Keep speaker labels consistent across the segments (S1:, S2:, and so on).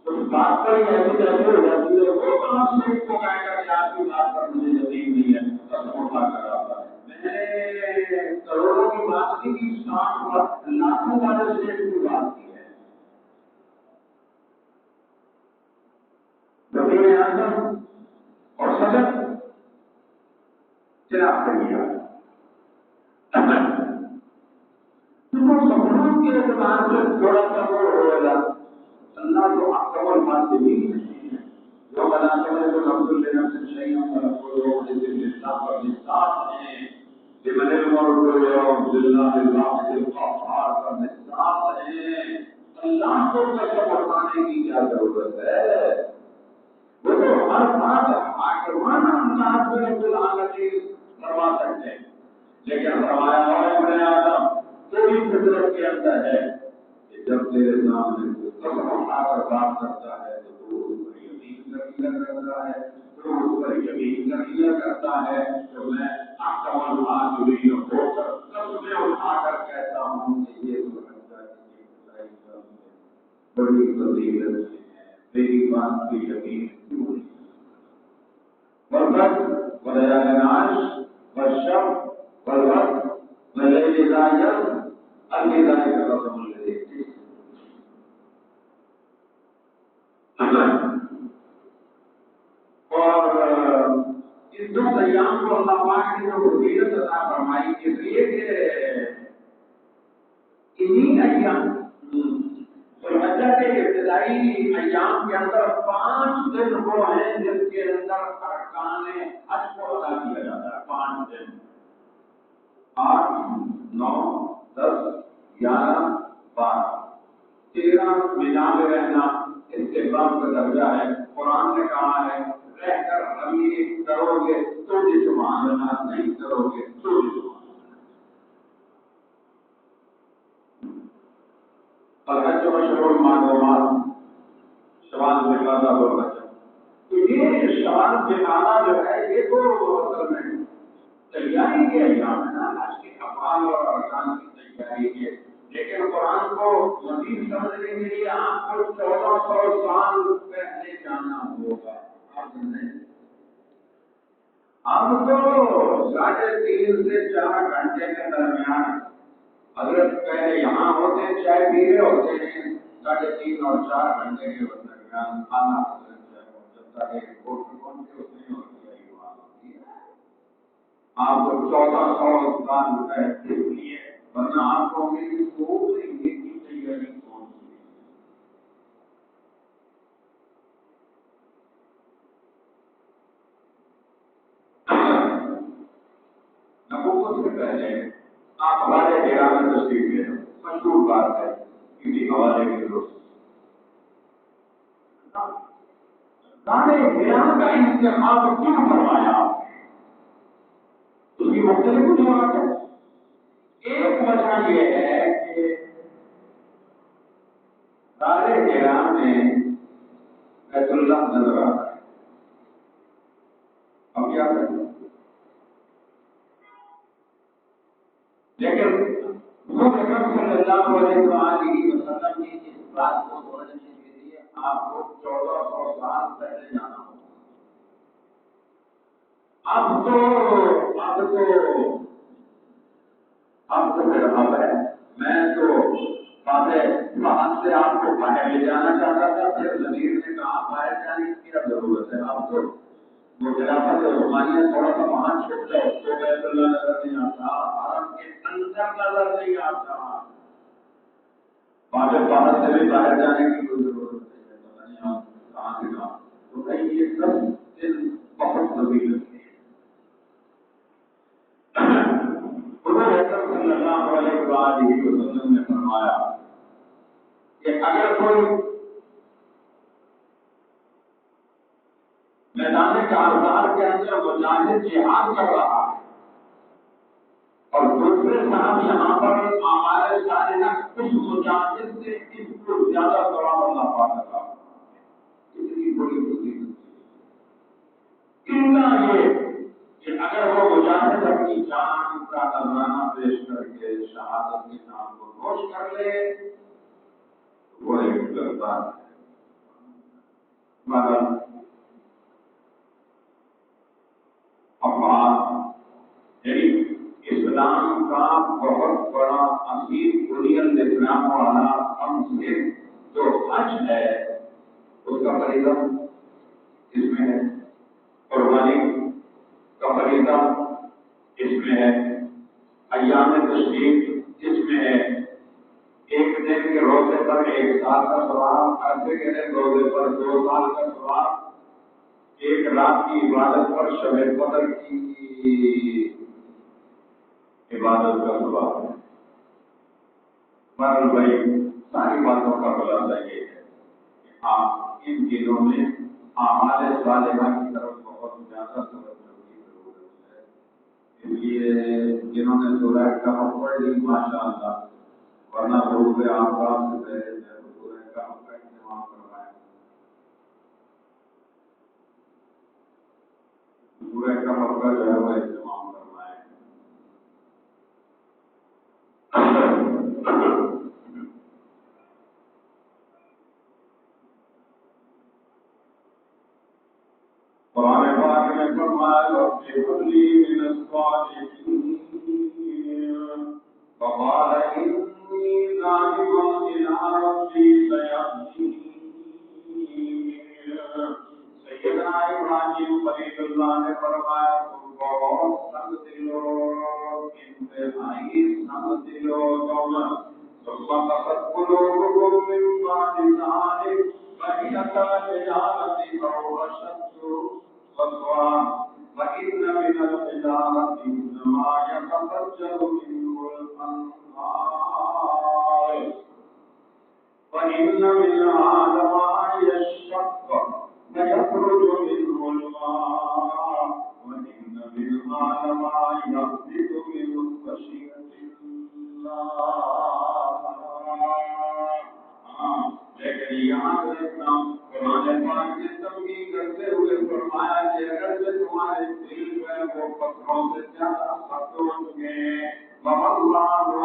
S1: اس بات پر ہی ایسی جیسے ہو جاتی ہے وہ کہاں سے کو کہے گا کہ آپ کی بات پر مجھے یقین نہیں ہے قسم اٹھا کر آتا ہے میں نے کروڑوں کی بات کی 60 لاکھوں والے شیخ کی بات کی ہے وزیر اعظم اور صدر چراغ کریے سپنوں کے اعتبار سے تھوڑا سا وہ ہوگا اللہ تو اکبر بات بھی نہیں ہے جو بناتے ہیں تو رب اللہ سے شیئا ورسولہ الاسلام کا مثال ہے لمن الملک اليوم للہ الواحد القہار کا مثال ہے اللہ کو قسم اٹھانے کی کیا ضرورت ہے وہ تو ہر بات حاکمانہ انداز میں رب العالمین فرما سکتے ہیں لیکن فرمایا اور ابن آدم تیری فطرت کے اندر ہے کہ جب تیرے سامنے قسم اٹھا کر بات کرتا ہے تو اس پر یقین کرتا ہے تو اس پر یقین کرتا ہے تو میں احکم الحاکمین ہو کر قسمیں اٹھا کر کہتا ہوں کہ یہ تو لگتا ہے کہ بڑی فضیلت ہے میری بات کی یقین کیوں نہیں والبدر وليال العشر والشمس والوقت والليل إذا يسر أفي ذلك القسم الذي اور اس دو ایام کو اللہ پاک نے جو فضیلت عطا فرمائی اس لیے کہ انہی ایام ذوالحجہ کے ابتدائی ایام کے اندر 5 دن وہ ہیں جس کے اندر ارکان حج کو ادا کیا جاتا ہے 5 دن 8 9 10 11 12 13 مینا میں رہنا استحباب کا درجہ ہے قرآن نے کہا ہے رہ کر امیر کرو گے تو بھی سبحان اللہ نہیں کرو گے تو بھی سبحان الحج مشہور معلومات شوال بحالہ و رجب تو یہ شوال بحالہ جو ہے یہ تو اصل میں تیاری کے ایام ہے نا حج کے افعال اور ارکان کی تیاری کے لیکن قرآن کو مزید سمجھنے کے لیے آپ کو 1400 سال پہلے جانا ہوگا اب تو 3.5 سے 4 گھنٹے کے درمیان حضرت پہلے یہاں ہوتے ہیں چائے پی رہے ہوتے ہیں 3.5 اور 4 گھنٹے کے درمیان آنا جب تک ایک کوٹ پہنچے اس میں ہوتی ہے آپ کو 1400 سال پہلے اس لیے ورنہ آپ کو میری پوری نیکی تیاری پہنچ گئی نبوت سے پہلے آپ ہمارے ڈیرا میں تشریف لے مشہور بات ہے کسی حوالے کے دوست گانے ڈیرا کا انتخاب کیوں فرمایا اس کی مختلف وجوہات ہے ایک وجہ یہ ہے کہ سارے ڈیرا میں بیت اللہ نظر آتا ہے اب کیا کریں لیکن حضور اکرم صلی اللہ علیہ وسلم کی اس بات کو سمجھنے کے لیے آپ کو 1400 سال پہلے جانا ہوگا اب تو پھر اب ہے میں تو بات سے آپ کو باہر لے جانا چاہتا تھا پھر نذیر نے کہا باہر جانے کی کیا ضرورت ہے آپ تو وہ خلافت عثمانیہ تھوڑا سا وہاں چھوٹ جاؤ تو بیت اللہ نظر نہیں آتا حرم کے اندر نظر نہیں آتا باہر سے بھی باہر جانے کی کوئی ضرورت نہیں ہے پتہ نہیں آپ کہاں سے کہاں تو بھائی یہ 10 دن بہت طویل ہے حضور اکرم صلی اللہ علیہ وسلم نے فرمایا کہ اگر کوئی میدان کارزار کے اندر مجاہد جہاد کر رہا ہے اور دوسرے صاحب یہاں پر ہمارے صالحہ اس مجاہد سے اس کو زیادہ ثواب اللہ پاک عطا اتنی بڑی فضیلت اتنا یہ کہ اگر وہ مجاہد اپنی جان کا نذرانہ پیش کر کے شہادت کے نام کو نوش کر لے وہ ایک گردان ہے تمثیل بنی الاسلام علی خمس، جو حج ہے اس کا فریضہ اس میں ہے، قربانی کا فریضہ اس میں ہے، ایام تشریق اس میں ہے، ایک دن کے روزے پر 1 سال کا ثواب، عرفے کے دن روزے پر 2 سال کا ثواب، ایک رات کی عبادت پر شب قدر کی عبادت کا ثواب ہے۔ مرل بھائی ساری باتوں کا خلاصہ یہ ہے کہ آپ ان دنوں میں اعمال صالحہ کی طرف بہت زیادہ توجہ کی ضرورت ہے۔ اس لیے جنہوں نے سورہ کہف پڑھ لی ماشاء اللہ، ورنہ غروب آفتاب سے پہلے سورہ کہف کا اہتمام کروائیں، سورہ کہف کا جو ہے وہ اہتمام کروائیں۔ قرآن پاک میں فرمایا وَاغْفِرْ لِي مِنَ الصَّالِحِينَ فَقَالَ إِنِّي ذَاهِبٌ إِلَىٰ رَبِّي سَيَهْدِينِ۔ سیدنا ابراہیم خلیل اللہ نے فرمایا تم بہت سخت دل ہو، انتہائی سخت دل ہو تم، ثم قست قلوبكم من بعد ذلك فهي كالحجارة أو أشد قسوة وإن من الحجارة لما يتفجر منه الأنهار وإن منها لما يشقق فيخرج منه الماء وإن منها لما يهبط من خشية الله۔ لیکن یاد رکھنا قرآن پاک نے تنبیہ کرتے ہوئے فرمایا کہ اگر سے تمہارے دل جو ہے وہ پتھروں سے زیادہ سخت ہو چکے ہیں، وَاللَّهُ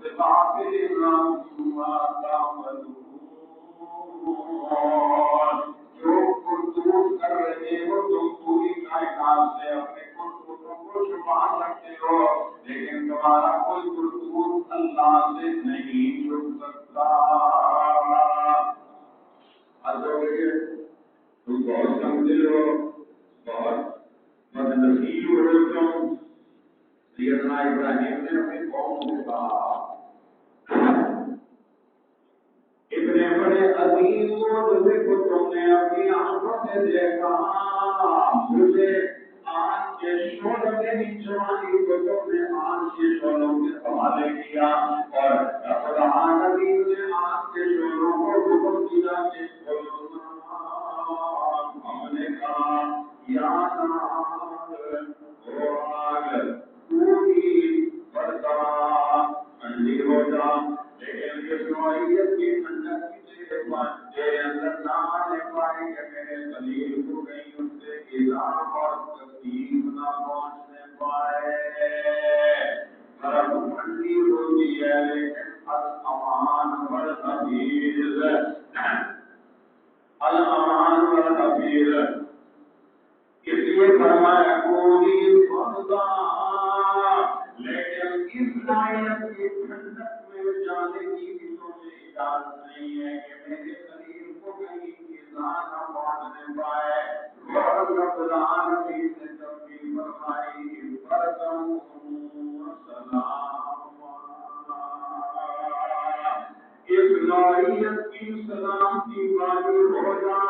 S1: بِغَافِلٍ عَمَّا تَعْمَلُونَ، جو کرتوت کر رہے ہو تم پوری کائنات سے اپنے کرتوتوں کو چھپا سکتے ہو، لیکن تمہارا کوئی کرتوت اللہ سے نہیں چھپ سکتا۔ تم بہت سمجھے ہو، بہت بدنصیب ہو تم۔ سیدنا ابراہیم نے اپنی قوم سے کہا اتنے بڑے عظیم معجزے کو تم نے اپنی آنکھوں سے دیکھا، مجھے آج کے شعلوں کے نیچوانی کو تم نے آج کے شعلوں کے حوالے کیا، اور رب العالمین نے آج کے شعلوں کو حکم دیا کہ ہم نے کہا یا نار او آگ پوری برطرف ٹھنڈی ہو جا، لیکن اس نوعیت کی ٹھنڈک تیرے اندر نہ آنے پائے کہ میرے خلیل کو کہیں ان سے ایذا اور تکلیف نہ پہنچنے پائے۔ برف ٹھنڈی ہوتی ہے لیکن الامان والحفیظ، الامان والحفیظ، اس لیے فرمایا پوری فردا، لیکن اس نوعیت کی ٹھنڈک میں جانے کی بھی تمہیں اجازت نہیں ہے کہ میرے خلیل کو کہیں ایذا نہ پہنچنے پائے۔ رب العالمین نے تنبیہ فرمائی بردم و سلاما، اس نوعیت کی سلامتی والی ہو جا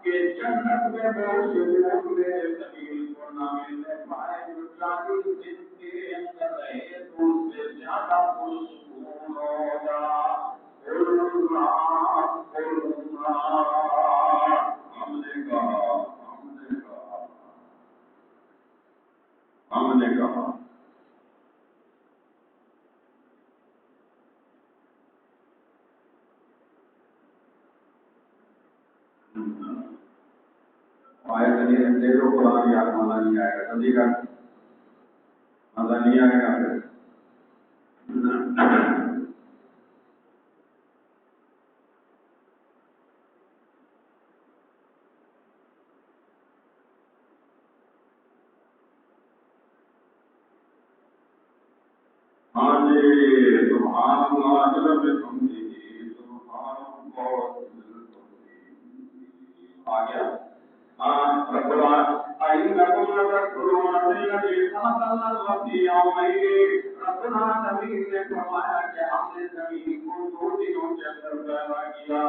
S1: کہ جنت میں وہ سکون میرے خلیل کو نہ ملنے پائے جو 40 دن تیرے اندر رہے تو اس سے زیادہ پرسکون ہو جا۔ ہم نے کہا آئے نہیں دے دو قرآن یاد مزہ نہیں آئے گا، سمجھے گا مزہ نہیں آئے گا پھر۔ ہاں سبحان اللہ سبحان اللہ آ گیا رب العالمین نے فرمایا کہ ہم نے زمین کو 2 دنوں کے اندر پیدا کیا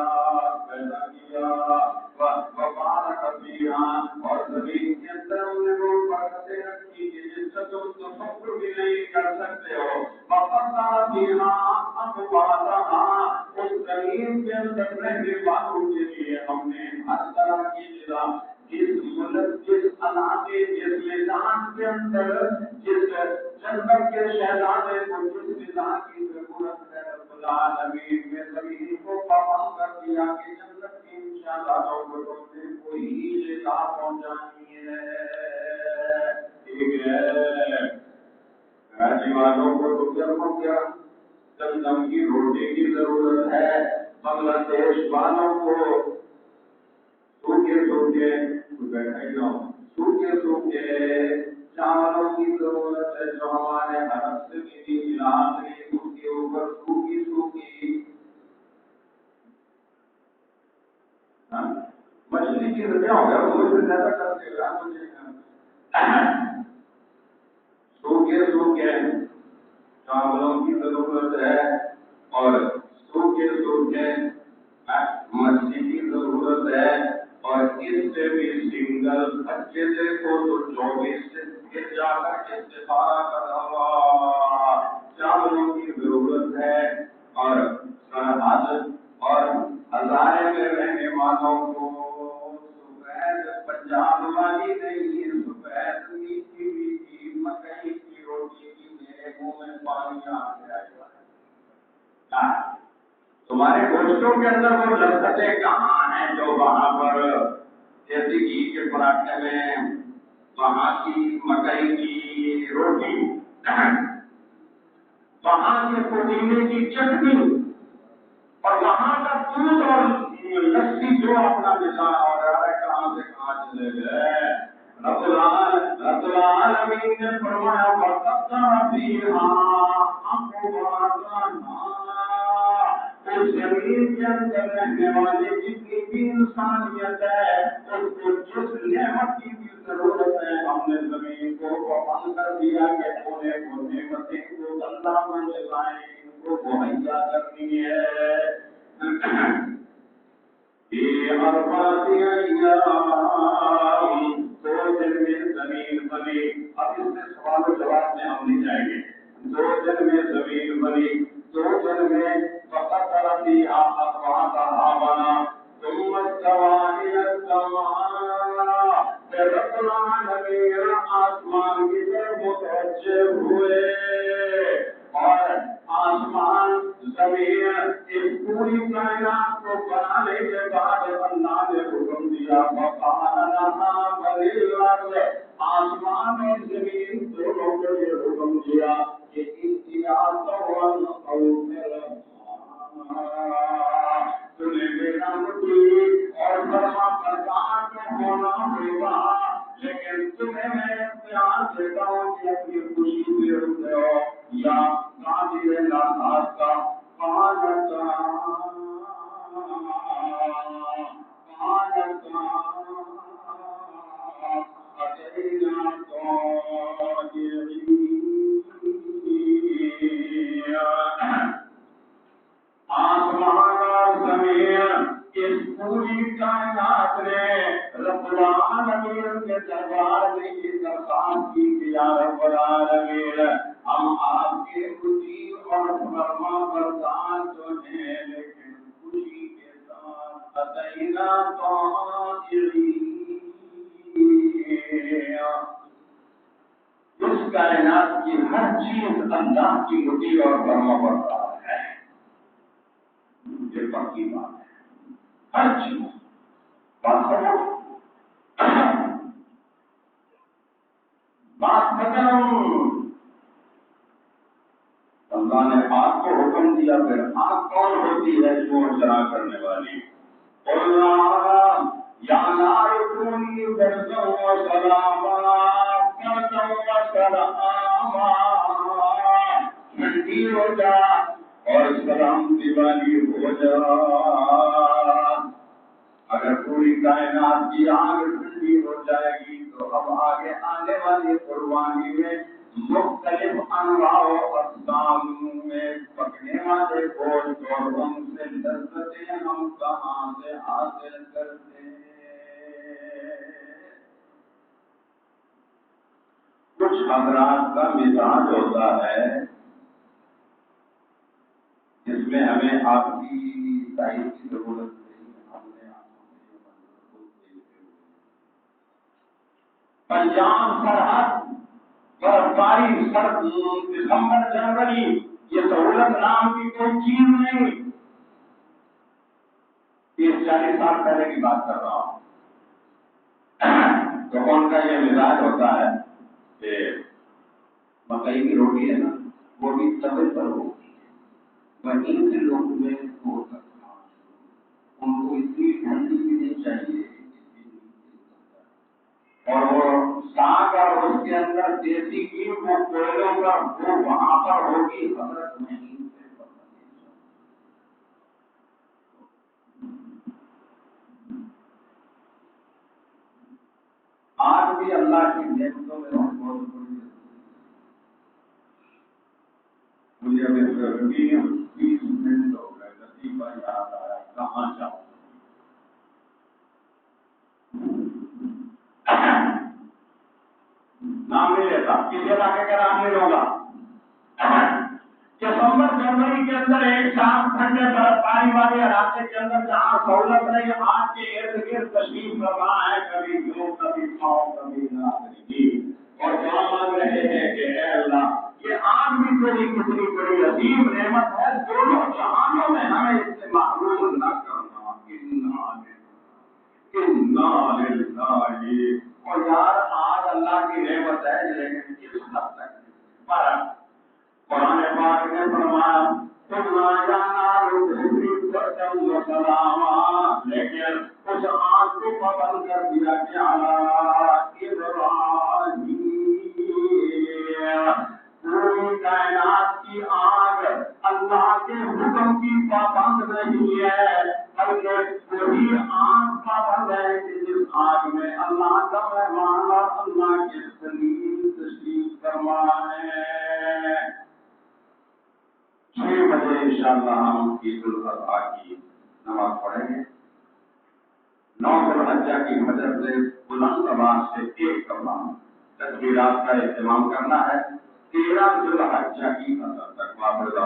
S1: وبارک فیہا اور زمین کے اندر ہم نے وہ برکتیں رکھی کہ جس کا تم تصور بھی نہیں کر سکتے ہو وقدر فیہا اقواتہا اس زمین کے اندر رہنے والوں کے لیے ہم نے ہر طرح کی غذا جس ملک جس علاقے جس میدان کے اندر جس جنت کے شہزادے کو جس غذا کی ضرورت ہے رب العالمین نے زمین کو پابند کر دیا کہ جنت کے ان شہزادوں کو تم نے کوئی غذا پہنچانی ہے ٹھیک ہے کراچی والوں کو تو کیا چندم کی روٹی کی ضرورت ہے بنگلہ دیش والوں کو سوکھے چاولوں کی ضرورت ہے جو ہمارے حرم سے بھی علاج نہیں اس کے اوپر سوکھی مچھلی کی کیا ہو گیا مجھے زیادہ کرتے گا سوکھے چاولوں کی ضرورت ہے اور سوکھے مچھلی کی ضرورت ہے اور اس سے بھی سنگل بچے کو تو 24 سے پھر جا کر کے 12 کا دعویٰ چاولوں کی ضرورت ہے اور سرحد اور ہزارے میں رہنے والوں کو سفید پنجاب والی نہیں سفید میٹھی مکئی کی روٹی کی میرے منہ میں پانی آ گیا تمہارے گوشتوں کے اندر وہ لذتیں کہاں ہیں جو وہاں پر جیسے گھی کے پراٹھے میں وہاں کی مکئی کی روٹی وہاں کے پودینے کی چٹنی اور وہاں کا دودھ اور لسی جو اپنا غذا اور کہاں سے کہاں چلے گئے رب العالمین نے فرمایا وَقَدَّرَ فِيهَا أَقْوَاتَهَا اس زمین کے اندر رہنے والے جتنی بھی انسانیت ہے اس کو جس نعمت کی بھی ضرورت ہے ہم نے زمین کو پابند کر دیا کہ انہیں وہ نعمتیں کو اللہ میں لگائیں ان کو مہیا کرنی ہے یہ اربعۃ ایام 2 دن میں زمین بنی اب اس میں سوال و جواب میں ہم نہیں جائیں گے 2 دن میں زمین بنی 2 دن میں فقدر فیہا اقواتہا بنا ثم استوى إلى السماء رب العالمین آسمان کی طرف متوجہ ہوئے اور آسمان زمین اس پوری کائنات کو بنانے کے بعد اللہ نے حکم دیا وقال لها وللأرض آسمان اور زمین دونوں کو یہ حکم دیا کہ تمہیں میرا مٹی اور فرما بردار میں ہونا ہوگا لیکن تمہیں میں اختیار دیتا ہوں کہ اپنی خوشی سے اٹھتے ہو یا قادر ناصاف کا آسمان اور زمین اس پوری کائنات نے رب العالمین کے دربار میں یہ درخواست کی کہ یا رب العالمین ہم آپ کے مطیع اور فرما بردار تو ہیں لیکن خوشی کے ساتھ اتینا طائعین اس کائنات کی ہر چیز اللہ کی مطیع اور فرما بردار ہے یہ پکی بات ہے ہر چیز بات ختم اللہ نے آگ کو حکم دیا پھر آگ کون ہوتی ہے جو جلا کرنے والی اللہ یا نار کونی بردا و سلاما بردا و سلاما ٹھنڈی ٹھنڈی ہو جا اور سلامتی والی ہو جا۔ اگر پوری کائنات کی آگ ٹھنڈی ہو جائے گی تو اب آگے آنے والی قربانی میں مختلف انواع و اقسام میں پکنے والے گوشت اور ان سے لذتیں ہم کہاں سے حاصل کرتے ہیں۔ کچھ حضرات کا مزاج ہوتا ہے جس میں ہمیں آپ کی تائید کی ضرورت نہیں، ہم نے پنجاب سرحد برفباری دسمبر جنوری یہ سہولت نام کی کوئی چیز نہیں۔ 30-40 سال پہلے کی بات کر رہا ہوں۔ تو ان کا یہ مزاج ہوتا ہے کہ مکئی کی روٹی ہے نا، وہ بھی توے پر ہوتی ہے، وہیں سے لوگ میں ہو سکتا ان کو اتنی ٹھنڈی بھی نہیں چاہیے، اور وہ ساگ اور اس کے اندر دیسی گھی وہ کوئلوں کا وہ وہاں پر ہوگی حضرت نہیں سے آج بھی اللہ کی نعمتوں میں بہت بڑی مجھے ابھی 20 منٹ ہو گئے، لطیفہ یاد آیا کہاں جاؤں۔ نام نہیں لیتا، کسی علاقے کا نام نہیں لوں گا۔ دسمبر جنوری کے اندر ایک شام ٹھنڈے برفباری والے علاقے کے اندر جہاں سہولت نہیں، آج کے ارد گرد تشریف فرما ہے، کبھی جو کبھی کھاؤ کبھی نہ اور دعا مانگ رہے ہیں کہ اے اللہ یہ آگ بھی تیری کتنی بڑی عظیم نعمت ہے، دونوں جہانوں میں ہمیں اس سے محروم نہ کرنا۔ اور یار آج اللہ کی نعمت ہے لیکن کس حد تک قرآن پاک نے فرمایا لیکن اس آگ کو پابند کر دیا کہ پوری کائنات کی آگ اللہ کے حکم کی پابند نہیں ہے، بلکہ وہی آگ پابند ہے کہ جس آگ میں اللہ کا مہمان اور اللہ کے خلیل تشریف فرما ہے۔ 6 بجے انشاءاللہ ہم عید الاضحیٰ کی نماز پڑھیں گے۔ 9 ذوالحجہ کی فجر سے بلند آواز سے ایک دفعہ تکبیرات کا اہتمام کرنا ہے، 13 ذوالحجہ کی فجر تک واپس